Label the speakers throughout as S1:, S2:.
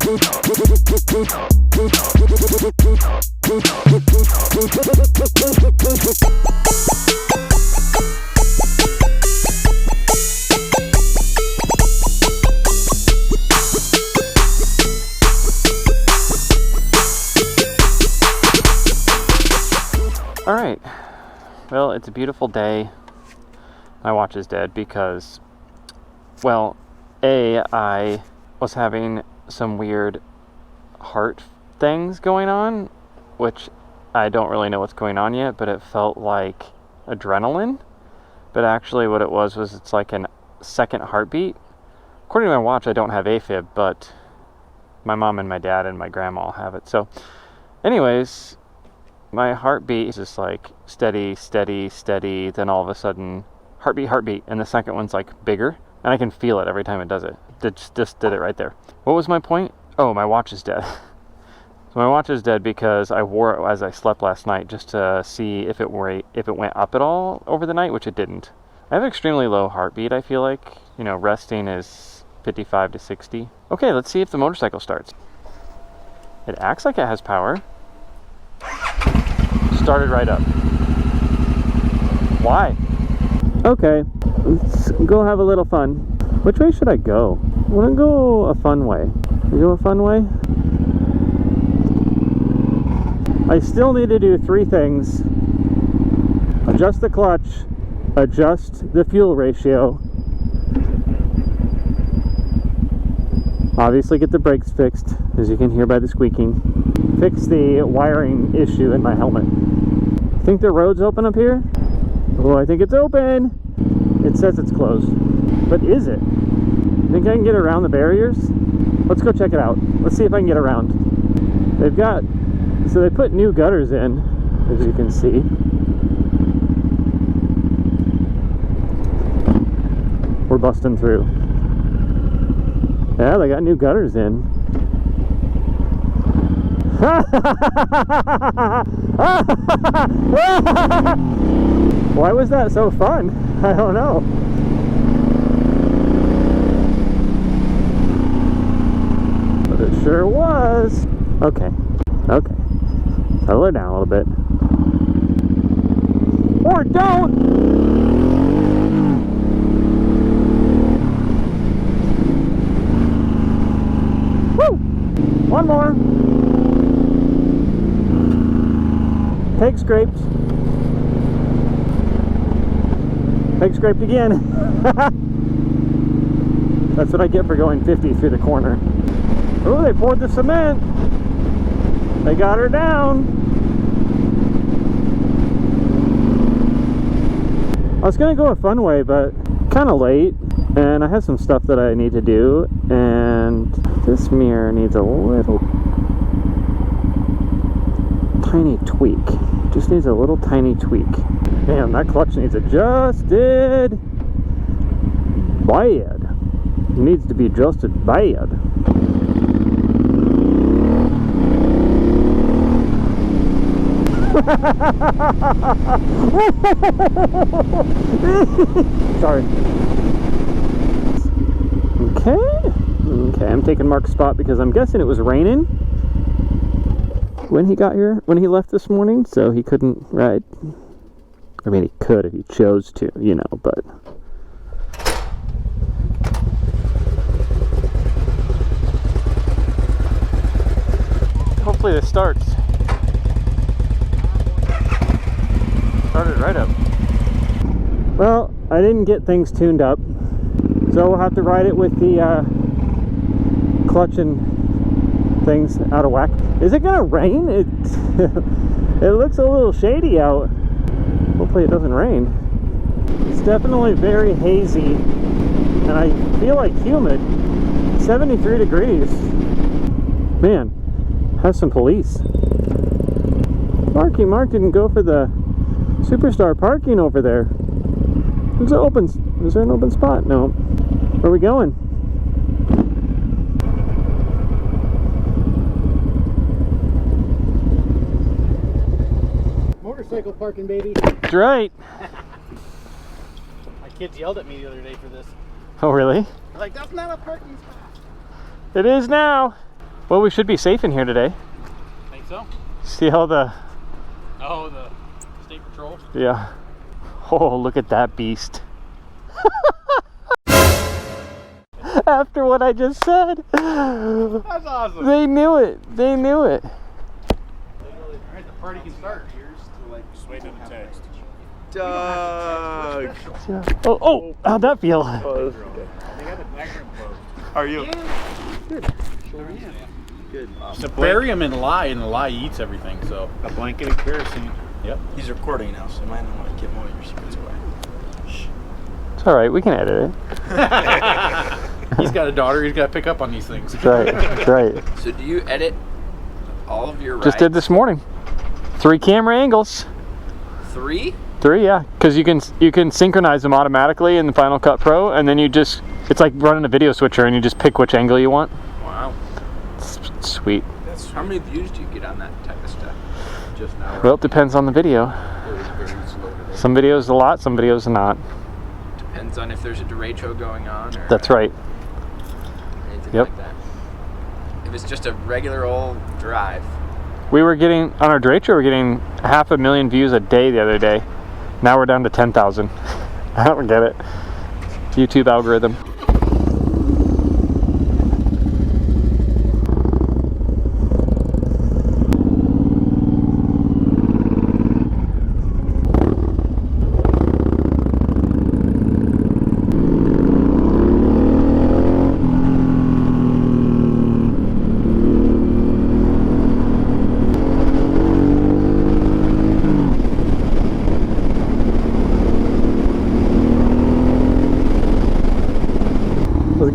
S1: All right, well, it's a beautiful day. My watch is dead because, well, I was having some weird heart things going on, which I don't really know what's going on yet, but it felt like adrenaline. But actually what it was it's like a second heartbeat. According to my watch, I don't have AFib, but my mom and my dad and my grandma all have it. So anyways, my heartbeat is just like steady, steady, steady, then all of a sudden heartbeat, heartbeat, and the second one's like bigger, and I can feel it every time it does it. It just did it right there. What was my point? Oh, my watch is dead. So my watch is dead because I wore it as I slept last night just to see if it went up at all over the night, which it didn't. I have extremely low heartbeat, I feel like. You know, resting is 55 to 60. Okay, let's see if the motorcycle starts. It acts like it has power. Started right up. Why? Okay, let's go have a little fun. Which way should I go? I want to go a fun way. You go a fun way? I still need to do 3 things. Adjust the clutch, adjust the fuel ratio, obviously get the brakes fixed, as you can hear by the squeaking, fix the wiring issue in my helmet. Think the road's open up here? Oh, I think it's open! It says it's closed. But is it? Think I can get around the barriers? Let's go check it out. Let's see if I can get around. So they put new gutters in, as you can see. We're busting through. Yeah, they got new gutters in. Why was that so fun? I don't know. But it sure was. Okay. Settle it down a little bit. Or don't! Woo! One more. Peg scraped. Peg scraped again. That's what I get for going 50 through the corner. Oh, they poured the cement. They got her down. I was gonna go a fun way, but kind of late, and I have some stuff that I need to do, and this mirror needs a little tiny tweak. Just needs a little tiny tweak. Damn, that clutch needs adjusted bad. It needs to be adjusted bad. Sorry. Okay, I'm taking Mark's spot because I'm guessing it was raining when he got here, when he left this morning, so he couldn't ride. I mean, he could if he chose to, you know, but... Hopefully this starts. Started right up. Well, I didn't get things tuned up, so we'll have to ride it with the clutch and things out of whack. Is it gonna rain? It looks a little shady out. Hopefully it doesn't rain. It's definitely very hazy, and I feel like humid. 73 degrees. Man, has some police. Mark didn't go for the Superstar parking over there. Is there an open spot? No. Where are we going?
S2: Motorcycle parking, baby.
S1: That's right.
S2: My kids yelled at me the other day for this.
S1: Oh, really?
S2: They're like, that's not a parking spot.
S1: It is now. Well, we should be safe in here today.
S2: Think so?
S1: See how the...
S2: Oh, the state patrol.
S1: Yeah. Oh, look at that beast. After what I just said.
S2: That's awesome.
S1: They knew it. They knew it.
S2: Alright, the party can start. Here's to like just wait in the text.
S3: Doug!
S1: Oh, how'd that feel?
S2: They got the background closed.
S3: How are you?
S2: Good.
S3: Good.
S2: So bury him and the lie eats everything, so. A blanket of kerosene. Yep.
S3: He's recording now, so you might not want to give all your secrets away. Shh.
S1: It's alright, we can edit it.
S2: He's got a daughter, he's got to pick up on these things.
S1: That's right, that's right.
S3: So do you edit all of your rides?
S1: Just did this morning. 3 camera angles.
S3: 3?
S1: 3, yeah. Because you can synchronize them automatically in the Final Cut Pro, and then you just, it's like running a video switcher and you just pick which angle you want.
S3: Wow.
S1: It's sweet.
S3: How many views do you get on that type of stuff? Just now?
S1: Well, it depends on the video. Some videos a lot, some videos not.
S3: Depends on if there's a derecho going on or
S1: That's right.
S3: anything
S1: Yep.
S3: like that. If it's just a regular old drive.
S1: We were getting, on our derecho, we're getting 500,000 views a day the other day. Now we're down to 10,000. I don't get it. YouTube algorithm.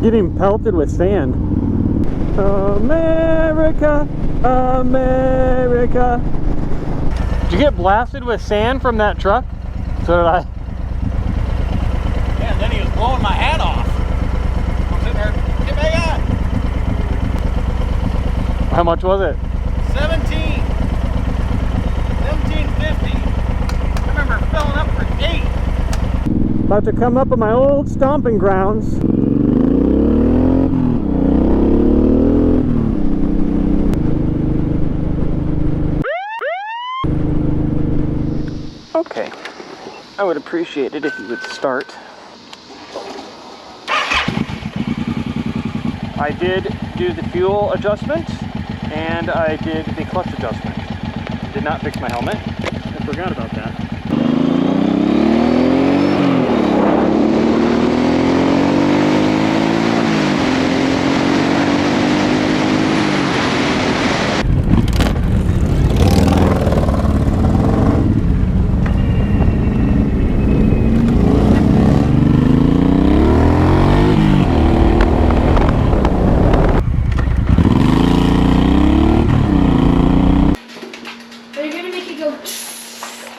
S1: Getting pelted with sand. America, America. Did you get blasted with sand from that truck? So did I.
S2: Yeah, and then he was blowing my hat off. I'm sitting there, get back on.
S1: How much was it?
S2: 17.50. I remember filling up for 8.
S1: About to come up on my old stomping grounds. Okay, I would appreciate it if you would start. I did do the fuel adjustment and I did the clutch adjustment. Did not fix my helmet. I forgot about that.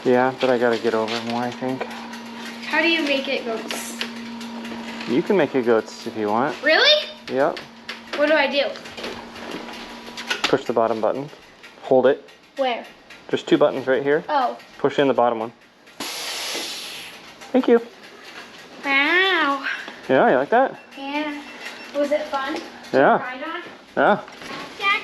S1: Yeah, but I gotta get over more, I think.
S4: How do you make it go?
S1: You can make it go if you want.
S4: Really?
S1: Yep.
S4: What do I do?
S1: Push the bottom button. Hold it.
S4: Where?
S1: There's 2 buttons right here.
S4: Oh.
S1: Push in the bottom one. Thank you.
S4: Wow.
S1: Yeah, you like that?
S4: Yeah. Was it fun?
S1: Yeah.
S4: Ride on?
S1: Yeah.
S4: Dad.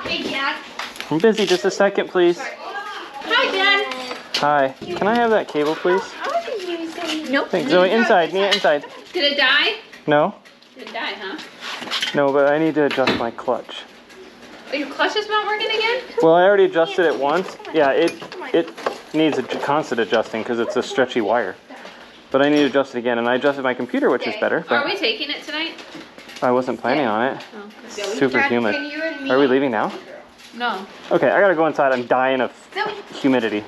S4: Hey, Dad.
S1: I'm busy. Just a second, please.
S4: Hi, Dad.
S1: Hi. Can I have that cable, please?
S4: I wasn't using. Nope.
S1: Thanks, Zoe. Inside. Nia, inside.
S4: Did it die?
S1: No?
S4: Did it die, huh?
S1: No, but I need to adjust my clutch.
S4: Oh, your clutch is not working again?
S1: Well, I already adjusted it once. Yeah, it needs a constant adjusting because it's a stretchy wire. But I need to adjust it again, and I adjusted my computer, which is better.
S4: Are we taking it tonight?
S1: I wasn't planning on it.
S4: Oh.
S1: Super
S4: Dad,
S1: humid.
S4: can you and me?
S1: Are we leaving now?
S4: No.
S1: Okay, I gotta go inside. I'm dying of humidity.